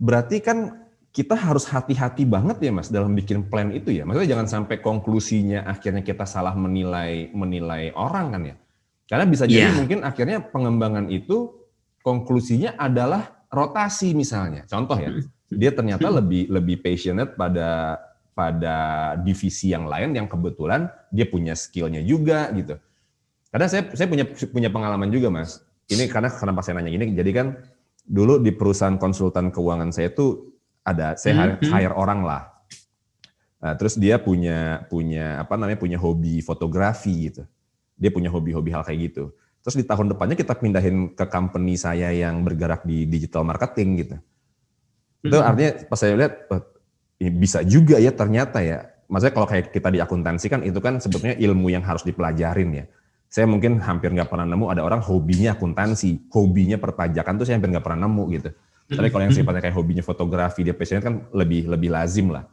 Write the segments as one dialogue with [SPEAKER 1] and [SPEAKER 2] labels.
[SPEAKER 1] berarti kan kita harus hati-hati banget ya Mas dalam bikin plan itu ya. Maksudnya jangan sampai konklusinya akhirnya kita salah menilai orang kan ya. Karena bisa jadi mungkin akhirnya pengembangan itu konklusinya adalah rotasi misalnya. Contoh ya, dia ternyata lebih passionate pada divisi yang lain yang kebetulan dia punya skillnya juga gitu. Karena saya punya pengalaman juga Mas. Ini karena kenapa saya nanya gini, jadi kan dulu di perusahaan konsultan keuangan saya itu saya hire orang lah. Nah, terus dia punya hobi fotografi gitu. Dia punya hobi-hobi hal kayak gitu. Terus di tahun depannya kita pindahin ke company saya yang bergerak di digital marketing gitu. Itu artinya pas saya lihat bisa juga ya ternyata ya. Maksudnya kalau kayak kita di akuntansi kan itu kan sebetulnya ilmu yang harus dipelajarin ya. Saya mungkin hampir nggak pernah nemu ada orang hobinya akuntansi, hobinya perpajakan tuh saya hampir nggak pernah nemu gitu. Tapi kalau yang sifatnya kayak hobinya fotografi, dia passionate kan lebih lazim lah.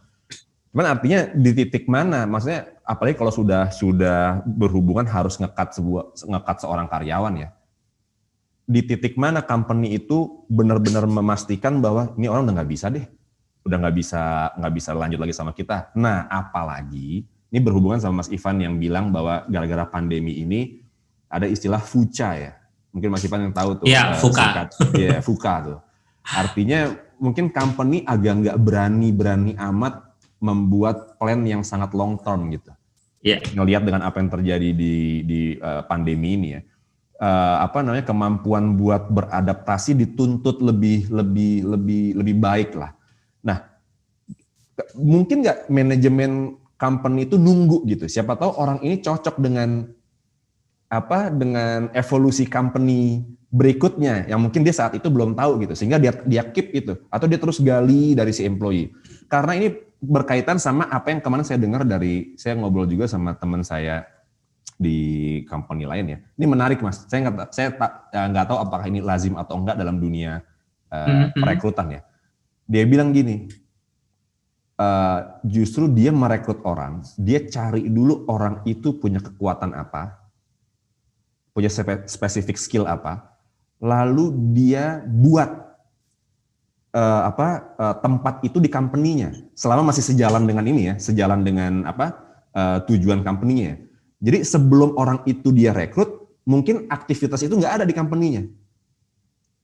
[SPEAKER 1] Cuman artinya di titik mana, maksudnya apalagi kalau sudah berhubungan harus ngekat seorang karyawan ya. Di titik mana company itu benar-benar memastikan bahwa ini orang udah nggak bisa deh, udah nggak bisa lanjut lagi sama kita. Nah, apalagi ini berhubungan sama Mas Ivan yang bilang bahwa gara-gara pandemi ini ada istilah VUCA ya. Mungkin Mas Ivan yang tahu tuh.
[SPEAKER 2] Iya, VUCA.
[SPEAKER 1] Iya, VUCA tuh. Artinya mungkin company agak nggak berani amat membuat plan yang sangat long term gitu. Ngelihat dengan apa yang terjadi di pandemi ini ya. Kemampuan buat beradaptasi dituntut lebih baik lah. Nah, mungkin nggak manajemen company itu nunggu gitu. Siapa tahu orang ini cocok dengan evolusi company berikutnya yang mungkin dia saat itu belum tahu gitu, sehingga dia keep itu atau dia terus gali dari si employee. Karena ini berkaitan sama apa yang kemarin saya dengar saya ngobrol juga sama teman saya di company lain ya. Ini menarik Mas. Saya nggak tahu apakah ini lazim atau enggak dalam dunia perekrutan ya. Dia bilang gini, justru dia merekrut orang, dia cari dulu orang itu punya kekuatan apa, punya spesifik skill apa, lalu dia buat tempat itu di company-nya selama masih sejalan dengan ini ya, sejalan dengan tujuan company-nya. Jadi sebelum orang itu dia rekrut, mungkin aktivitas itu nggak ada di company-nya.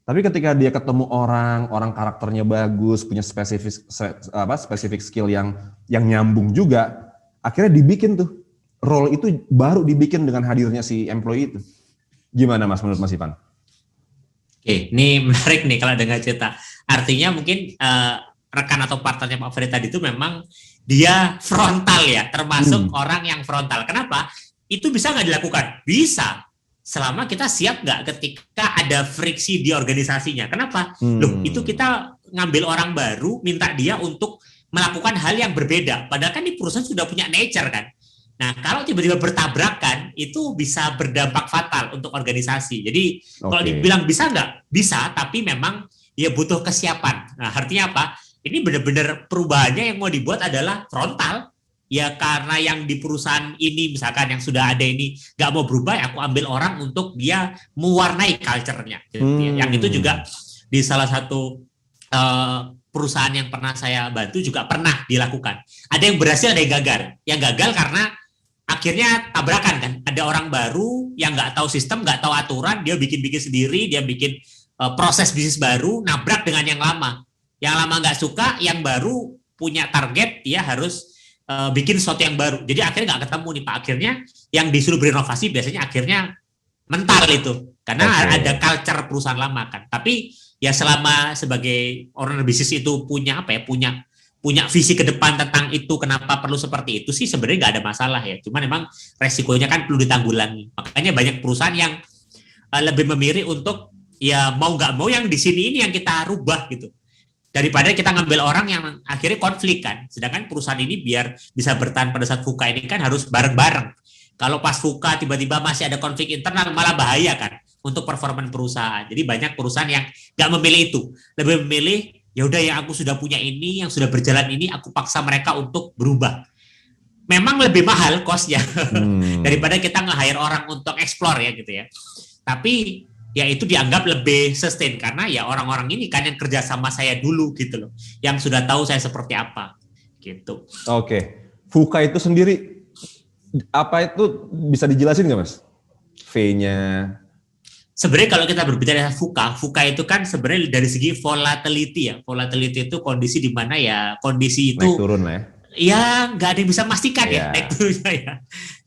[SPEAKER 1] Tapi ketika dia ketemu orang karakternya bagus, punya spesifik skill yang nyambung juga, akhirnya dibikin tuh role itu baru dibikin dengan hadirnya si employee itu. Gimana Mas menurut Mas Ivan?
[SPEAKER 2] Oke, ini menarik nih kalau dengar cerita. Artinya mungkin rekan atau partnernya Pak Ferry tadi itu memang dia frontal ya, termasuk orang yang frontal. Kenapa? Itu bisa nggak dilakukan? Bisa. Selama kita siap nggak ketika ada friksi di organisasinya. Kenapa? Loh, itu kita ngambil orang baru, minta dia untuk melakukan hal yang berbeda. Padahal kan di perusahaan sudah punya nature kan. Nah, kalau tiba-tiba bertabrakan, itu bisa berdampak fatal untuk organisasi. Jadi, kalau dibilang bisa nggak? Bisa, tapi memang ya butuh kesiapan. Nah, artinya apa? Ini benar-benar perubahannya yang mau dibuat adalah frontal. Ya karena yang di perusahaan ini, misalkan yang sudah ada ini, nggak mau berubah, ya aku ambil orang untuk dia mewarnai culture-nya. Yang itu juga di salah satu perusahaan yang pernah saya bantu juga pernah dilakukan. Ada yang berhasil, ada yang gagal. Yang gagal karena akhirnya tabrakan kan, ada orang baru yang nggak tahu sistem, nggak tahu aturan, dia bikin sendiri, dia bikin proses bisnis baru, nabrak dengan yang lama. Yang lama nggak suka, yang baru punya target, dia harus bikin sesuatu yang baru. Jadi akhirnya nggak ketemu nih Pak. Akhirnya yang disuruh berinovasi biasanya akhirnya mental itu, karena ada culture perusahaan lama kan. Tapi ya selama sebagai orang bisnis itu punya punya visi ke depan tentang itu, kenapa perlu seperti itu sih sebenarnya nggak ada masalah ya. Cuman memang resikonya kan perlu ditanggulangi. Makanya banyak perusahaan yang lebih memilih untuk ya mau nggak mau yang di sini ini yang kita rubah gitu. Daripada kita ngambil orang yang akhirnya konflik kan. Sedangkan perusahaan ini biar bisa bertahan pada saat VUCA ini kan harus bareng-bareng. Kalau pas VUCA tiba-tiba masih ada konflik internal malah bahaya kan untuk performa perusahaan. Jadi banyak perusahaan yang nggak memilih itu. Lebih memilih ya udah yang aku sudah punya ini, yang sudah berjalan ini, aku paksa mereka untuk berubah. Memang lebih mahal cost-nya daripada kita nge-hire orang untuk explore ya gitu ya. Tapi ya itu dianggap lebih sustain karena ya orang-orang ini kan yang kerja sama saya dulu gitu loh, yang sudah tahu saya seperti apa gitu.
[SPEAKER 1] Oke. VUCA itu sendiri apa itu bisa dijelasin nggak Mas? V-nya.
[SPEAKER 2] Sebenarnya kalau kita berbicara VUCA itu kan sebenarnya dari segi volatility ya. Volatility itu kondisi di mana ya kondisi itu
[SPEAKER 1] naik turun lah ya.
[SPEAKER 2] Ya nggak ada yang bisa memastikan ya naik turunnya ya.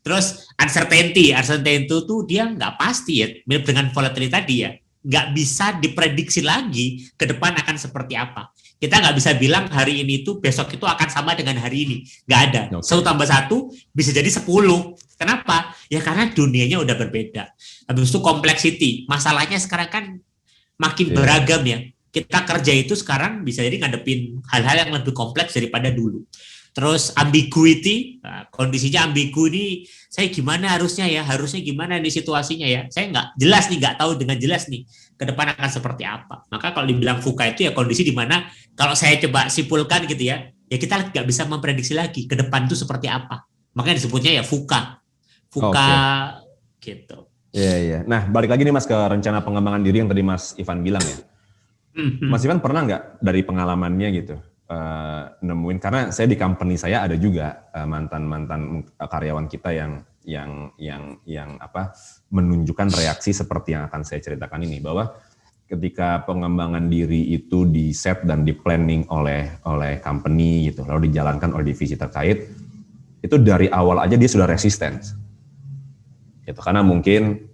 [SPEAKER 2] Terus uncertainty itu tuh dia nggak pasti ya, mirip dengan volatility tadi ya. Nggak bisa diprediksi lagi ke depan akan seperti apa. Kita nggak bisa bilang hari ini tuh besok itu akan sama dengan hari ini. Nggak ada. 1+1 bisa jadi 10. Kenapa? Ya karena dunianya udah berbeda. Habis itu complexity. Masalahnya sekarang kan makin beragam ya. Kita kerja itu sekarang bisa jadi ngadepin hal-hal yang lebih kompleks daripada dulu. Terus ambiguity, nah, kondisinya ambigu ini, saya gimana harusnya gimana nih situasinya ya. Saya nggak jelas nih, nggak tahu dengan jelas nih ke depan akan seperti apa. Maka kalau dibilang VUCA itu ya kondisi di mana kalau saya coba simpulkan gitu ya kita nggak bisa memprediksi lagi ke depan itu seperti apa. Makanya disebutnya ya VUCA gitu.
[SPEAKER 1] Iya. Nah, balik lagi nih Mas ke rencana pengembangan diri yang tadi Mas Ivan bilang ya. Mas Ivan pernah nggak dari pengalamannya gitu nemuin, karena saya di company saya ada juga mantan karyawan kita yang menunjukkan reaksi seperti yang akan saya ceritakan ini, bahwa ketika pengembangan diri itu di set dan di planning oleh company gitu, lalu dijalankan oleh divisi terkait, itu dari awal aja dia sudah resistance. Gitu, karena mungkin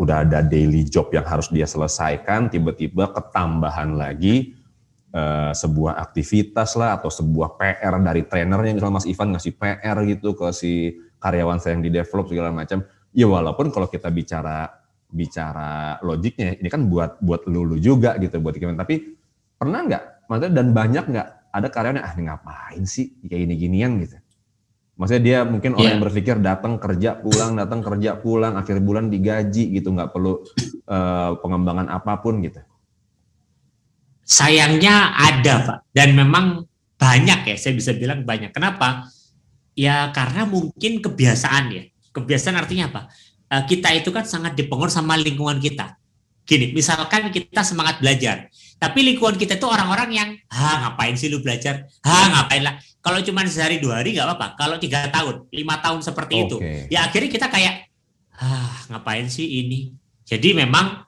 [SPEAKER 1] udah ada daily job yang harus dia selesaikan, tiba-tiba ketambahan lagi sebuah aktivitas lah atau sebuah PR dari trainernya, misalnya Mas Ivan ngasih PR gitu ke si karyawan saya yang di develop segala macam. Ya walaupun kalau kita bicara logiknya, ini kan buat lu juga gitu, buat gimana. Tapi pernah nggak, maksudnya dan banyak nggak ada karyawan yang ini ngapain sih kayak gini-ginian gitu. Maksudnya dia mungkin orang yang berpikir datang kerja pulang, akhir bulan digaji gitu, nggak perlu pengembangan apapun gitu.
[SPEAKER 2] Sayangnya ada Pak, dan memang banyak ya, saya bisa bilang banyak. Kenapa? Ya karena mungkin kebiasaan ya. Kebiasaan artinya apa? Kita itu kan sangat dipengaruhi sama lingkungan kita. Gini, misalkan kita semangat belajar, tapi lingkungan kita itu orang-orang yang, ngapain sih lu belajar? Ngapain lah. Kalau cuma sehari 2 hari nggak apa-apa. Kalau 3 tahun, 5 tahun seperti itu, ya akhirnya kita kayak, ngapain sih ini? Jadi memang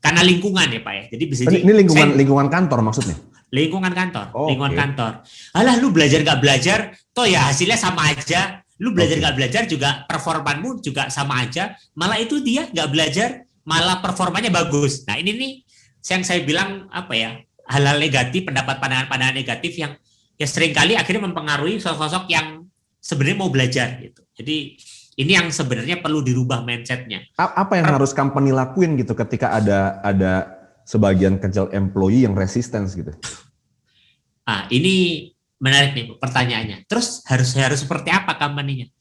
[SPEAKER 2] karena lingkungan ya Pak ya. Jadi bisa
[SPEAKER 1] ini lingkungan kantor maksudnya?
[SPEAKER 2] Lingkungan kantor, lingkungan kantor. Alah lu belajar nggak belajar, toh ya hasilnya sama aja. Lu belajar nggak belajar juga performanmu juga sama aja. Malah itu dia nggak belajar, malah performanya bagus. Nah ini nih yang saya bilang apa ya, hal-hal negatif, pandangan negatif yang ya seringkali akhirnya mempengaruhi sosok-sosok yang sebenarnya mau belajar gitu. Jadi ini yang sebenarnya perlu dirubah mindsetnya.
[SPEAKER 1] Apa yang harus company lakuin gitu ketika ada sebagian kecil employee yang resistance gitu?
[SPEAKER 2] Ini menarik nih pertanyaannya. Terus harus seperti apa company-nya?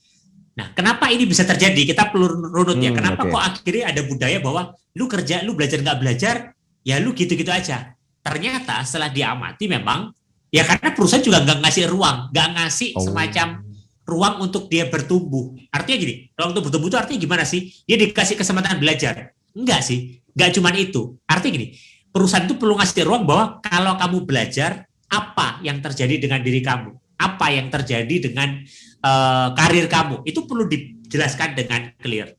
[SPEAKER 2] Nah, kenapa ini bisa terjadi? Kita perlu runut ya. Kenapa kok akhirnya ada budaya bahwa lu kerja, lu belajar nggak belajar, ya lu gitu-gitu aja. Ternyata setelah diamati memang, ya karena perusahaan juga nggak ngasih ruang, nggak ngasih semacam ruang untuk dia bertumbuh. Artinya gini, ruang untuk bertumbuh itu artinya gimana sih? Dia dikasih kesempatan belajar. Enggak sih, enggak cuma itu. Artinya gini, perusahaan itu perlu ngasih ruang bahwa kalau kamu belajar, apa yang terjadi dengan diri kamu? Apa yang terjadi dengan karir kamu? Itu perlu dijelaskan dengan clear.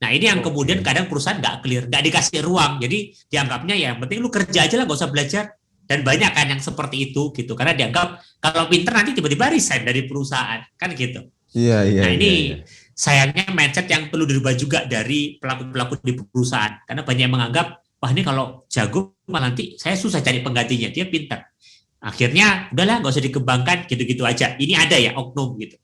[SPEAKER 2] Nah ini yang kemudian kadang perusahaan nggak clear, nggak dikasih ruang. Jadi dianggapnya ya yang penting lu kerja aja lah, nggak usah belajar. Dan banyak kan yang seperti itu gitu, karena dianggap kalau pinter nanti tiba-tiba resign dari perusahaan kan gitu.
[SPEAKER 1] Iya.
[SPEAKER 2] Nah ini sayangnya mindset yang perlu dirubah juga dari pelaku-pelaku di perusahaan, karena banyak yang menganggap wah ini kalau jago malah nanti saya susah cari penggantinya, dia pinter. Akhirnya udahlah nggak usah dikembangkan, gitu-gitu aja. Ini ada ya oknum gitu.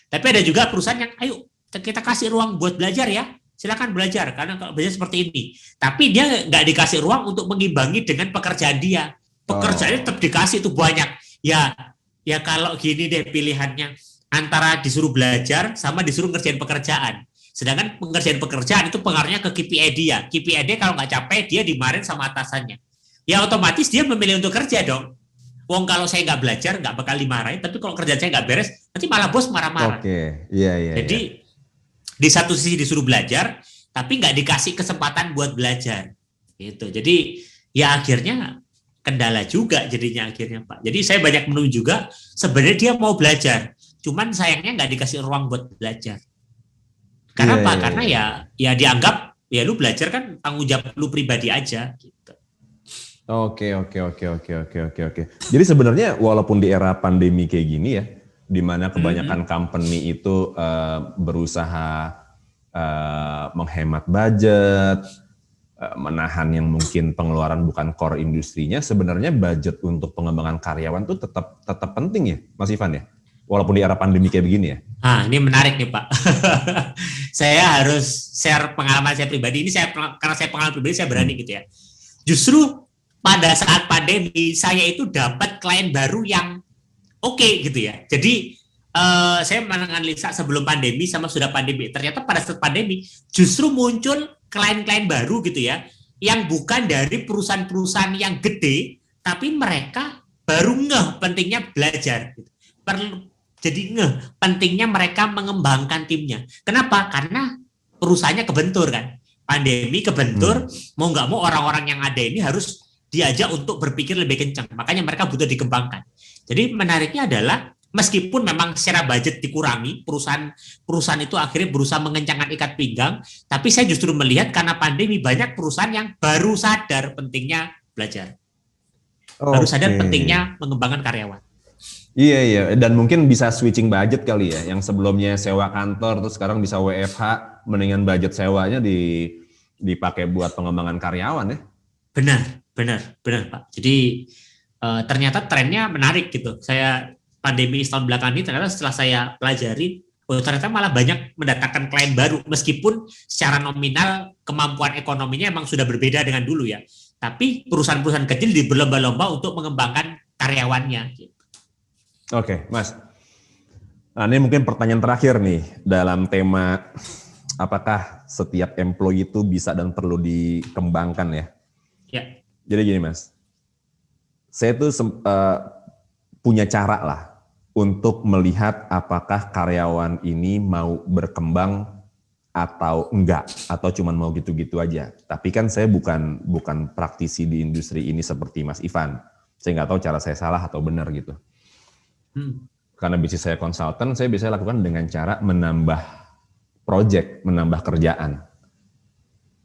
[SPEAKER 2] Tapi ada juga perusahaan yang ayo kita kasih ruang buat belajar ya, silakan belajar karena kalau belajar seperti ini. Tapi dia nggak dikasih ruang untuk mengimbangi dengan pekerjaan dia. Pekerjaannya tetap dikasih itu banyak. Ya kalau gini deh pilihannya, antara disuruh belajar sama disuruh ngerjain pekerjaan. Sedangkan pengerjaan pekerjaan itu pengaruhnya ke KPI dia. KPI dia kalau nggak capek dia dimarahin sama atasannya. Ya otomatis dia memilih untuk kerja dong. Wong kalau saya nggak belajar nggak bakal dimarahin, tapi kalau kerjaan saya nggak beres nanti malah bos marah-marah.
[SPEAKER 1] Iya.
[SPEAKER 2] Jadi di satu sisi disuruh belajar, tapi nggak dikasih kesempatan buat belajar. Gitu. Jadi ya akhirnya kendala juga jadinya akhirnya Pak. Jadi saya banyak menemui juga sebenarnya dia mau belajar, cuman sayangnya nggak dikasih ruang buat belajar. Karena apa? Karena ya dianggap ya lu belajar kan tanggung jawab lu pribadi aja gitu.
[SPEAKER 1] Oke. Jadi sebenarnya walaupun di era pandemi kayak gini ya, di mana kebanyakan company itu berusaha menghemat budget, menahan yang mungkin pengeluaran bukan core industrinya, sebenarnya budget untuk pengembangan karyawan tuh tetap penting ya, Mas Ivan ya? Walaupun di era pandemi kayak begini ya.
[SPEAKER 2] Ini menarik nih Pak. Saya harus share pengalaman saya pribadi. Ini karena saya pengalaman pribadi saya berani gitu ya. Justru pada saat pandemi saya itu dapat klien baru yang oke gitu ya. Jadi saya menganalisa sebelum pandemi sama sudah pandemi. Ternyata pada saat pandemi justru muncul klien-klien baru gitu ya, yang bukan dari perusahaan-perusahaan yang gede, tapi mereka baru ngeh pentingnya belajar. Gitu. Jadi pentingnya mereka mengembangkan timnya. Kenapa? Karena perusahaannya kebentur kan. Pandemi kebentur, mau nggak mau orang-orang yang ada ini harus diajak untuk berpikir lebih kencang. Makanya mereka butuh dikembangkan. Jadi menariknya adalah meskipun memang secara budget dikurangi, perusahaan itu akhirnya berusaha mengencangkan ikat pinggang, tapi saya justru melihat karena pandemi banyak perusahaan yang baru sadar pentingnya belajar. Baru sadar pentingnya mengembangkan karyawan.
[SPEAKER 1] Iya, dan mungkin bisa switching budget kali ya, yang sebelumnya sewa kantor terus sekarang bisa WFH, mendingan budget sewanya dipakai buat pengembangan karyawan ya.
[SPEAKER 2] Benar Pak. Jadi ternyata trennya menarik gitu. Saya pandemi setahun belakangan ini ternyata setelah saya pelajari, ternyata malah banyak mendatangkan klien baru meskipun secara nominal kemampuan ekonominya emang sudah berbeda dengan dulu ya. Tapi perusahaan-perusahaan kecil berlomba-lomba untuk mengembangkan karyawannya. Gitu.
[SPEAKER 1] Oke, Mas. Nah, ini mungkin pertanyaan terakhir nih dalam tema apakah setiap employee itu bisa dan perlu dikembangkan ya?
[SPEAKER 2] Ya.
[SPEAKER 1] Jadi gini Mas, saya tuh punya cara lah untuk melihat apakah karyawan ini mau berkembang atau enggak, atau cuma mau gitu-gitu aja. Tapi kan saya bukan praktisi di industri ini seperti Mas Ivan. Saya nggak tahu cara saya salah atau benar gitu. Karena bisnis saya konsultan, saya bisa lakukan dengan cara menambah project, menambah kerjaan.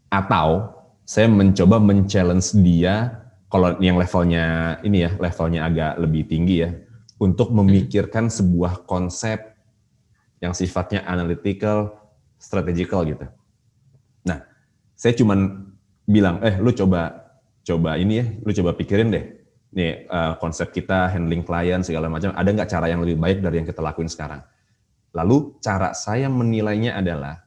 [SPEAKER 1] Atau saya mencoba men-challenge dia, kalau yang levelnya ini ya, levelnya agak lebih tinggi ya, untuk memikirkan sebuah konsep yang sifatnya analytical, strategical gitu. Nah, saya cuman bilang, lu coba ini ya, lu coba pikirin deh, nih konsep kita handling klien segala macam, ada nggak cara yang lebih baik dari yang kita lakuin sekarang? Lalu cara saya menilainya adalah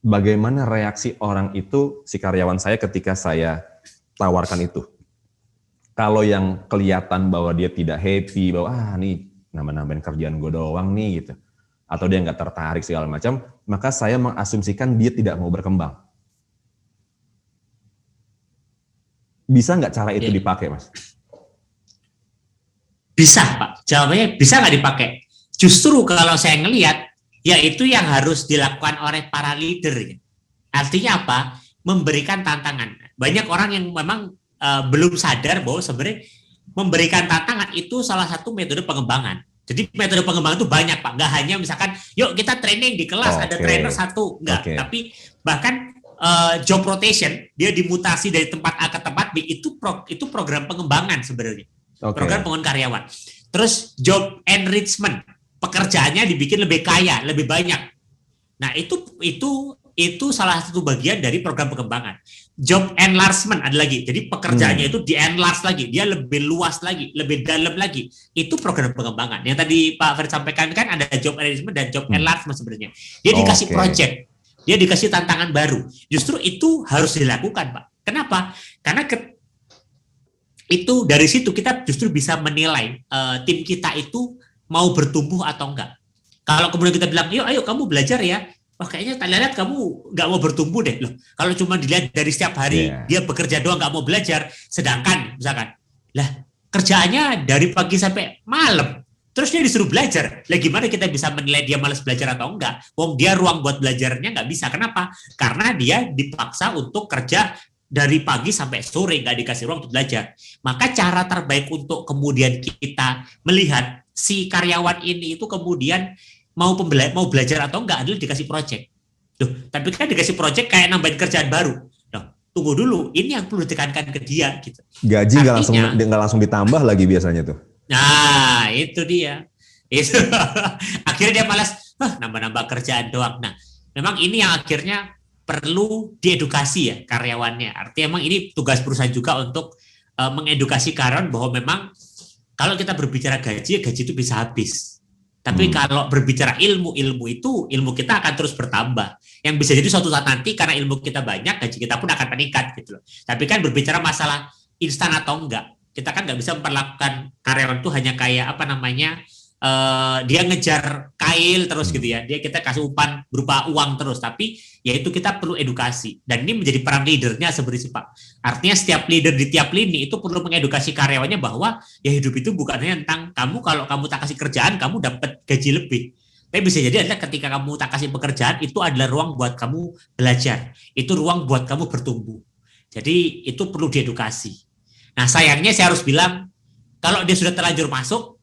[SPEAKER 1] bagaimana reaksi orang itu, si karyawan saya ketika saya tawarkan itu. Kalau yang kelihatan bahwa dia tidak happy, bahwa nih nambah-nambahin kerjaan gue doang nih gitu, atau dia nggak tertarik segala macam, maka saya mengasumsikan dia tidak mau berkembang. Bisa nggak cara itu dipakai, Mas?
[SPEAKER 2] Bisa, Pak. Jawabannya bisa nggak dipakai. Justru kalau saya ngelihat, ya itu yang harus dilakukan oleh para leader. Artinya apa? Memberikan tantangan. Banyak orang yang memang belum sadar bahwa sebenarnya memberikan tantangan itu salah satu metode pengembangan. Jadi metode pengembangan itu banyak, Pak. Nggak hanya misalkan, yuk kita training di kelas, ada trainer satu. Nggak. Tapi bahkan job rotation, dia dimutasi dari tempat A ke tempat B, itu program pengembangan sebenarnya. Program pengembangan karyawan. Terus job enrichment, pekerjaannya dibikin lebih kaya, lebih banyak. Nah, itu salah satu bagian dari program pengembangan. Job enlargement ada lagi. Jadi pekerjaannya itu di-enlarge lagi, dia lebih luas lagi, lebih dalam lagi. Itu program pengembangan. Yang tadi Pak Ferry sampaikan kan ada job enrichment dan job enlargement sebenarnya. Dia dikasih project, dia dikasih tantangan baru. Justru itu harus dilakukan, Pak. Kenapa? Karena itu dari situ kita justru bisa menilai tim kita itu mau bertumbuh atau enggak. Kalau kemudian kita bilang, ayo kamu belajar ya, kayaknya lihat kamu nggak mau bertumbuh deh. Loh, kalau cuma dilihat dari setiap hari dia bekerja doang nggak mau belajar, sedangkan misalkan, kerjaannya dari pagi sampai malam, Terus dia disuruh belajar. Lah gimana kita bisa menilai dia malas belajar atau enggak? Wong dia ruang buat belajarnya nggak bisa. Kenapa? Karena dia dipaksa untuk kerja dari pagi sampai sore, nggak dikasih ruang untuk belajar. Maka cara terbaik untuk kemudian kita melihat si karyawan ini itu kemudian mau belajar atau enggak adalah dikasih project. Loh, tapi kan dikasih project kayak nambahin kerjaan baru. Loh, tunggu dulu, ini yang perlu ditekankan ke dia gitu.
[SPEAKER 1] Gaji nggak langsung ditambah lagi biasanya tuh.
[SPEAKER 2] Nah, itu dia. Itu akhirnya dia malas, nambah-nambah kerjaan doang. Nah, memang ini yang akhirnya perlu diedukasi ya karyawannya. Artinya memang ini tugas perusahaan juga untuk mengedukasi karyawan bahwa memang kalau kita berbicara gaji itu bisa habis. Tapi kalau berbicara ilmu itu ilmu kita akan terus bertambah. Yang bisa jadi suatu saat nanti karena ilmu kita banyak, gaji kita pun akan meningkat gitu loh. Tapi kan berbicara masalah instan atau enggak, kita kan nggak bisa memperlakukan karyawan itu hanya kayak dia ngejar kail terus gitu ya, kita kasih umpan berupa uang terus, tapi yaitu kita perlu edukasi, dan ini menjadi peran leadernya sebenarnya Pak. Artinya setiap leader di tiap lini itu perlu mengedukasi karyawannya bahwa ya hidup itu bukan hanya tentang kalau kamu tak kasih kerjaan kamu dapat gaji lebih, tapi bisa jadi adalah ketika kamu tak kasih pekerjaan itu adalah ruang buat kamu belajar, itu ruang buat kamu bertumbuh. Jadi itu perlu diedukasi. Nah sayangnya saya harus bilang kalau dia sudah terlanjur masuk,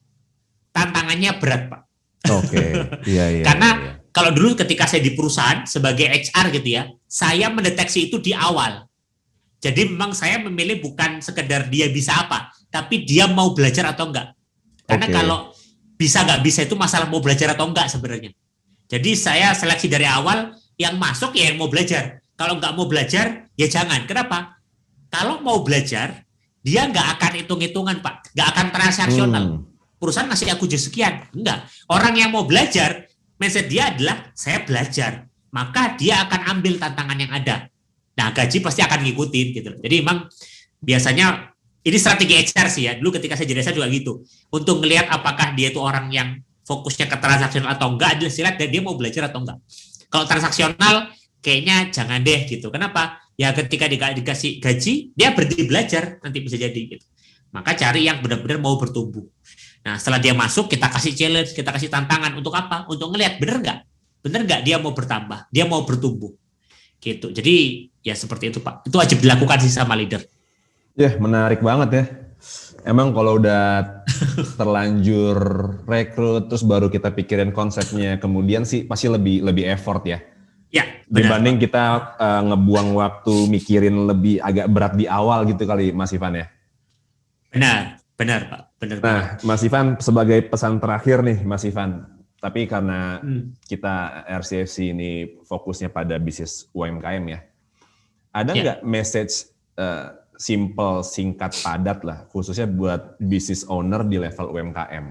[SPEAKER 2] tantangannya berat Pak.
[SPEAKER 1] Oke, iya.
[SPEAKER 2] Karena kalau dulu ketika saya di perusahaan sebagai HR gitu ya, saya mendeteksi itu di awal. Jadi memang saya memilih bukan sekedar dia bisa apa, tapi dia mau belajar atau enggak. Karena kalau bisa nggak bisa itu masalah mau belajar atau enggak sebenarnya. Jadi saya seleksi dari awal, yang masuk ya yang mau belajar. Kalau nggak mau belajar, ya jangan. Kenapa? Kalau mau belajar, dia nggak akan hitung-hitungan Pak, nggak akan transaksional. Perusahaan ngasih aku sekian, enggak. Orang yang mau belajar, mindset dia adalah saya belajar, maka dia akan ambil tantangan yang ada. Nah gaji pasti akan ngikutin gitu. Jadi memang biasanya ini strategi HR sih ya. Dulu ketika saya jadi HR juga gitu. Untuk melihat apakah dia itu orang yang fokusnya ke transaksional atau enggak, adalah silat dan dia mau belajar atau enggak. Kalau transaksional kayaknya jangan deh gitu. Kenapa? Ya ketika dikasih gaji, dia berhenti belajar, nanti bisa jadi gitu. Maka cari yang benar-benar mau bertumbuh. Nah setelah dia masuk, kita kasih challenge, kita kasih tantangan. Untuk apa? Untuk ngelihat benar nggak dia mau bertambah, dia mau bertumbuh gitu. Jadi ya seperti itu Pak, itu wajib dilakukan sih sama leader.
[SPEAKER 1] Ya menarik banget ya. Emang kalau udah terlanjur rekrut terus baru kita pikirin konsepnya, kemudian sih pasti lebih effort ya.
[SPEAKER 2] Ya, benar,
[SPEAKER 1] dibanding
[SPEAKER 2] Pak.
[SPEAKER 1] Kita ngebuang waktu mikirin lebih agak berat di awal gitu kali Mas Ivan ya.
[SPEAKER 2] Benar Pak. Benar.
[SPEAKER 1] Nah, Mas Ivan sebagai pesan terakhir nih Mas Ivan, tapi karena kita RCFC ini fokusnya pada bisnis UMKM ya, ada nggak message simple, singkat, padat lah, khususnya buat business owner di level UMKM?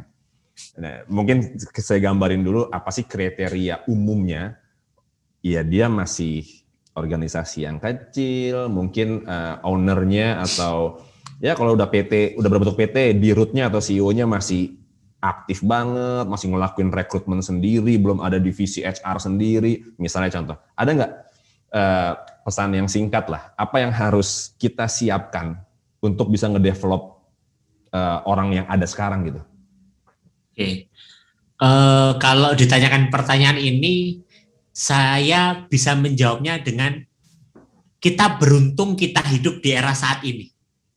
[SPEAKER 1] Nah, mungkin saya gambarin dulu apa sih kriteria umumnya. Ya dia masih organisasi yang kecil, mungkin ownernya atau ya kalau udah berbentuk PT, di rootnya atau CEO-nya masih aktif banget, masih ngelakuin rekrutmen sendiri, belum ada divisi HR sendiri, misalnya contoh. Ada nggak pesan yang singkat lah, apa yang harus kita siapkan untuk bisa ngedevelop orang yang ada sekarang gitu?
[SPEAKER 2] Oke. Kalau ditanyakan pertanyaan ini, saya bisa menjawabnya dengan kita beruntung kita hidup di era saat ini.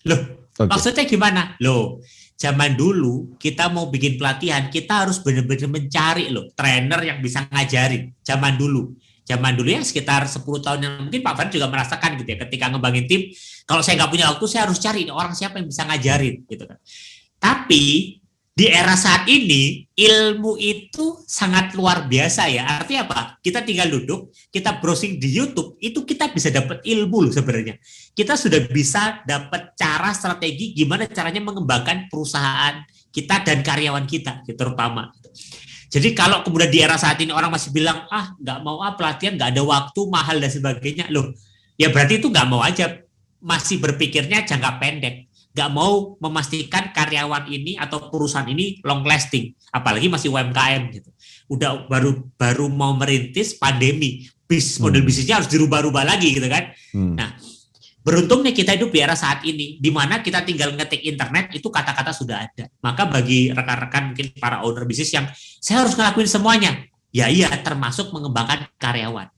[SPEAKER 2] Loh, maksudnya gimana? Loh, zaman dulu kita mau bikin pelatihan, kita harus benar-benar mencari trainer yang bisa ngajarin. Zaman dulu ya sekitar 10 tahun yang mungkin Pak Van juga merasakan gitu ya, ketika ngembangin tim, kalau saya nggak punya waktu, saya harus cari orang siapa yang bisa ngajarin gitu kan. Tapi di era saat ini, ilmu itu sangat luar biasa ya. Artinya apa? Kita tinggal duduk, kita browsing di YouTube, itu kita bisa dapat ilmu loh sebenarnya. Kita sudah bisa dapat cara, strategi, gimana caranya mengembangkan perusahaan kita dan karyawan kita, terutama. Jadi kalau kemudian di era saat ini orang masih bilang, nggak mau pelatihan, nggak ada waktu, mahal dan sebagainya. Loh, ya berarti itu nggak mau aja. Masih berpikirnya jangka pendek. Nggak mau memastikan karyawan ini atau perusahaan ini long lasting, apalagi masih UMKM gitu. Udah baru mau merintis pandemi, model bisnisnya harus dirubah-rubah lagi gitu kan. Nah, Beruntungnya kita hidup di era saat ini, di mana kita tinggal ngetik internet, itu kata-kata sudah ada. Maka bagi rekan-rekan mungkin para owner bisnis yang saya harus ngelakuin semuanya, ya iya, termasuk mengembangkan karyawan.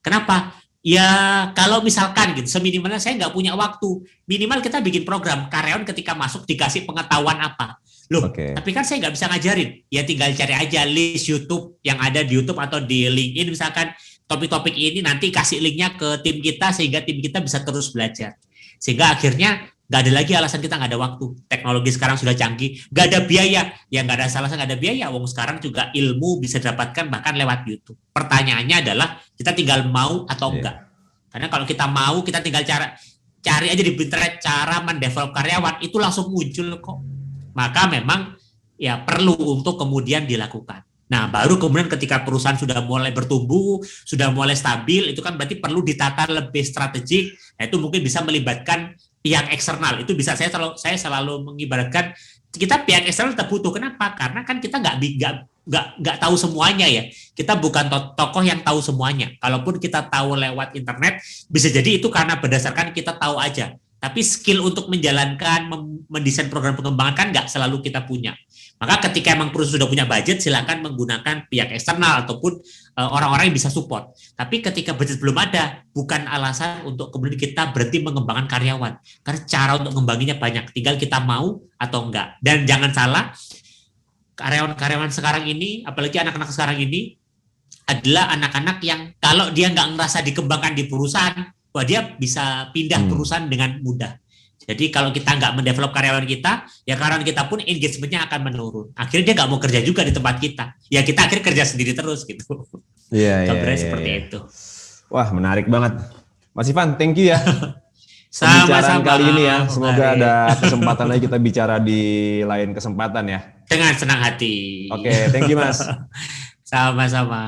[SPEAKER 2] Kenapa? Ya kalau misalkan gitu, seminimalnya saya nggak punya waktu, minimal kita bikin program, karyawan ketika masuk dikasih pengetahuan apa. Loh, tapi kan saya nggak bisa ngajarin, ya tinggal cari aja list YouTube yang ada di YouTube atau di LinkedIn misalkan, topik-topik ini nanti kasih linknya ke tim kita sehingga tim kita bisa terus belajar. Sehingga akhirnya nggak ada lagi alasan kita nggak ada waktu. Teknologi sekarang sudah canggih, nggak ada biaya. Ya nggak ada alasan nggak ada biaya. Wong sekarang juga ilmu bisa didapatkan bahkan lewat YouTube. Pertanyaannya adalah kita tinggal mau atau enggak. Karena kalau kita mau, kita tinggal cari aja di internet cara mendevelop karyawan, itu langsung muncul kok. Maka memang ya perlu untuk kemudian dilakukan. Nah, baru kemudian ketika perusahaan sudah mulai bertumbuh, sudah mulai stabil, itu kan berarti perlu ditata lebih strategik. Nah, itu mungkin bisa melibatkan pihak eksternal. Itu bisa saya selalu mengibaratkan kita pihak eksternal tetap butuh. Kenapa? Karena kan kita nggak tahu semuanya ya. Kita bukan tokoh yang tahu semuanya. Kalaupun kita tahu lewat internet, bisa jadi itu karena berdasarkan kita tahu aja. Tapi skill untuk menjalankan, mendesain program pengembangan kan nggak selalu kita punya. Maka ketika emang perusahaan sudah punya budget, silakan menggunakan pihak eksternal ataupun orang-orang yang bisa support. Tapi ketika budget belum ada, bukan alasan untuk kemudian kita berhenti mengembangkan karyawan. Karena cara untuk mengembanginya banyak, tinggal kita mau atau enggak. Dan jangan salah, karyawan-karyawan sekarang ini, apalagi anak-anak sekarang ini, adalah anak-anak yang kalau dia nggak ngerasa dikembangkan di perusahaan, wah dia bisa pindah perusahaan dengan mudah. Jadi kalau kita nggak mendevelop karyawan kita, ya karyawan kita pun engagement-nya akan menurun. Akhirnya dia nggak mau kerja juga di tempat kita. Ya kita akhirnya kerja sendiri terus gitu.
[SPEAKER 1] Iya.
[SPEAKER 2] Seperti itu.
[SPEAKER 1] Wah, menarik banget. Mas Ivan, thank you ya.
[SPEAKER 2] Sama-sama
[SPEAKER 1] kali ini ya. Semoga ada kesempatan lagi kita bicara di lain kesempatan ya.
[SPEAKER 2] Dengan senang hati.
[SPEAKER 1] Oke, thank you Mas.
[SPEAKER 2] Sama-sama.